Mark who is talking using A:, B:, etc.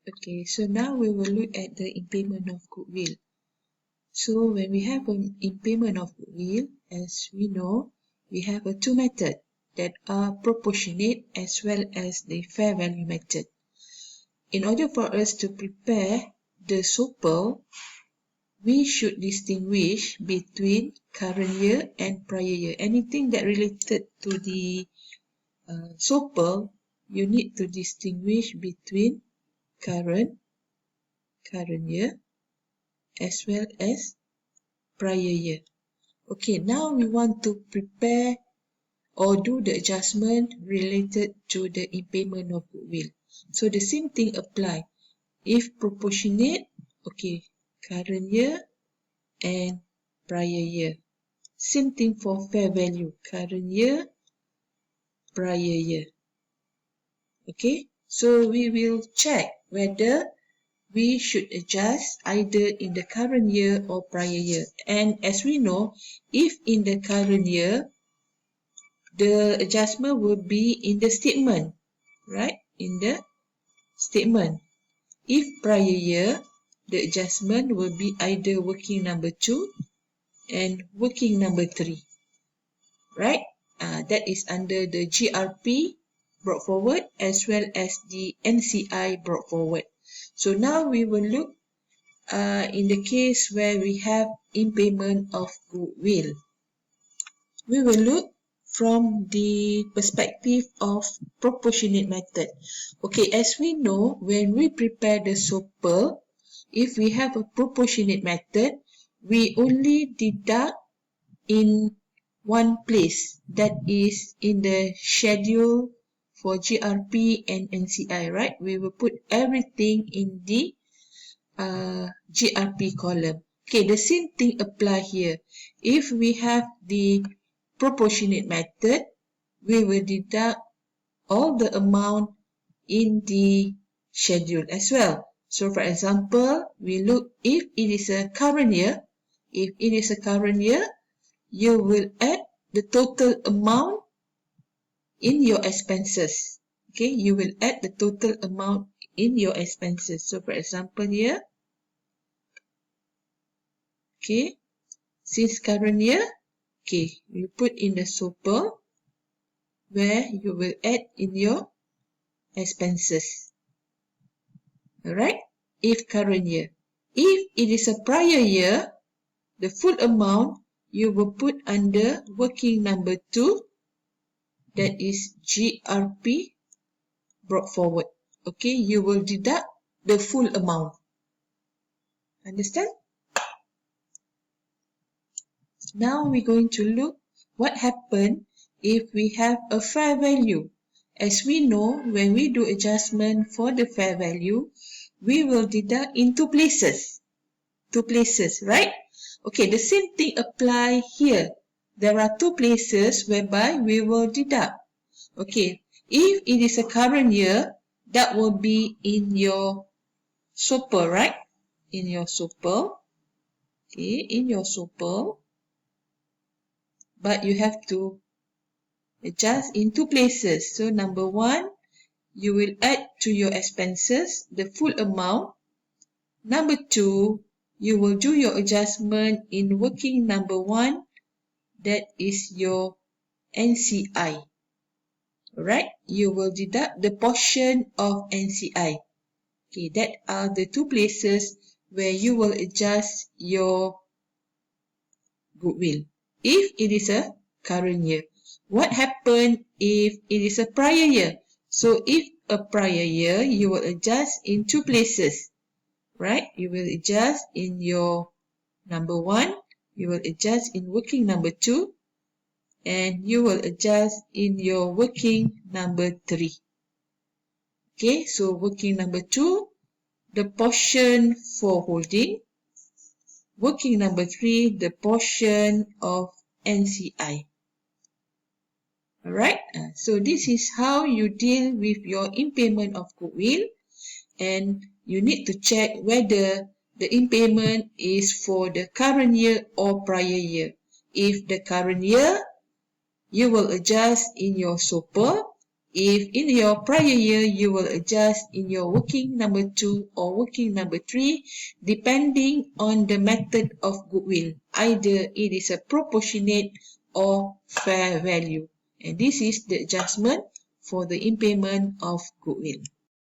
A: Okay, so now we will look at the impairment of goodwill. So when we have an impairment of goodwill, as we know, we have two methods that are proportionate as well as the fair value method. In order for us to prepare the SOPL, we should distinguish between current year and prior year. Anything that related to the SOPL, you need to distinguish between current year as well as prior year. Okay, now we want to prepare or do the adjustment related to the impairment of goodwill. So the same thing apply. If proportionate, okay, current year and prior year. Same thing for fair value, current year, prior year. Okay, so we will check whether we should adjust either in the current year or prior year. And as we know, if in the current year, the adjustment will be in the statement, right? In the statement. If prior year, the adjustment will be either working number 2 and working number 3, right? That is under the GRP brought forward as well as the NCI brought forward. So now we will look in the case where we have impairment of goodwill. We will look from the perspective of proportionate method. Okay, as we know, when we prepare the SOPL, if we have a proportionate method, we only deduct in one place, that is in the schedule for GRP and NCI, right? We will put everything in the GRP column. Okay, the same thing apply here. If we have the proportionate method, we will deduct all the amount in the schedule as well. So for example, we look if it is a current year. If it is a current year, you will add the total amount in your expenses. Okay, you will add the total amount in your expenses. So for example here, okay, since current year, okay, you put in the SOPL where you will add in your expenses. Alright, if current year. If it is a prior year, the full amount you will put under working number 2, that is GRP brought forward. Okay, you will deduct the full amount. Understand? Now we're going to look what happens if we have a fair value. As we know, when we do adjustment for the fair value, we will deduct in two places. Two places, right? Okay, the same thing apply here. There are two places whereby we will deduct. Okay, if it is a current year, that will be in your SOPL, right? In your SOPL. Okay, in your SOPL. But you have to adjust in two places. So number 1, you will add to your expenses the full amount. Number 2, you will do your adjustment in working number 1, that is your NCI. Alright, you will deduct the portion of NCI. Okay, that are the two places where you will adjust your goodwill. If it is a current year. What happens if it is a prior year? So if a prior year, you will adjust in two places, right? You will adjust in your number 1, you will adjust in working number 2, and you will adjust in your working number 3. Okay, so working number 2, the portion for holding. Working number 3, the portion of NCI. Alright, so this is how you deal with your impairment of goodwill, and you need to check whether the impairment is for the current year or prior year. If the current year, you will adjust in your SOPL. If in your prior year you will adjust in your working number 2 or working number 3 depending on the method of goodwill. Either it is a proportionate or fair value. And this is the adjustment for the impairment of goodwill.